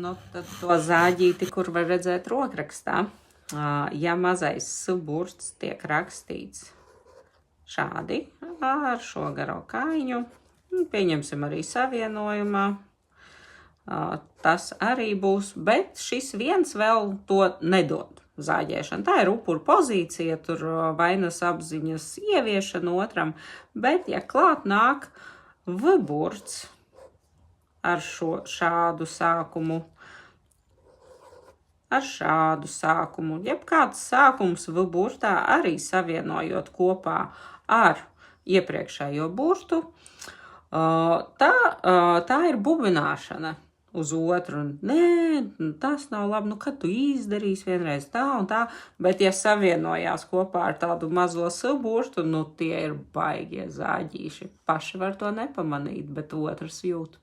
nu, tad to zāģīti, kur var redzēt rokrakstā. Ja mazais burts tiek rakstīts šādi ar šo garo kājiņu, pieņemsim arī savienojumā, tas arī būs, bet šis viens vēl to nedod zāģēšanu. Tā ir upuru pozīcija, tur vainas apziņas ieviešana otram, bet ja klāt nāk V-burts ar šādu sākumu, jebkāds sākums V-burtā arī savienojot kopā ar iepriekšējo burtu, tā ir bubināšana uz otru. Nē, tas nav labi, nu kad tu izdarīsi vienreiz tā un tā, bet ja savienojās kopā ar tādu mazo S-burtu, nu tie ir baigie zāģīši. Paši var to nepamanīt, bet otrs jūt.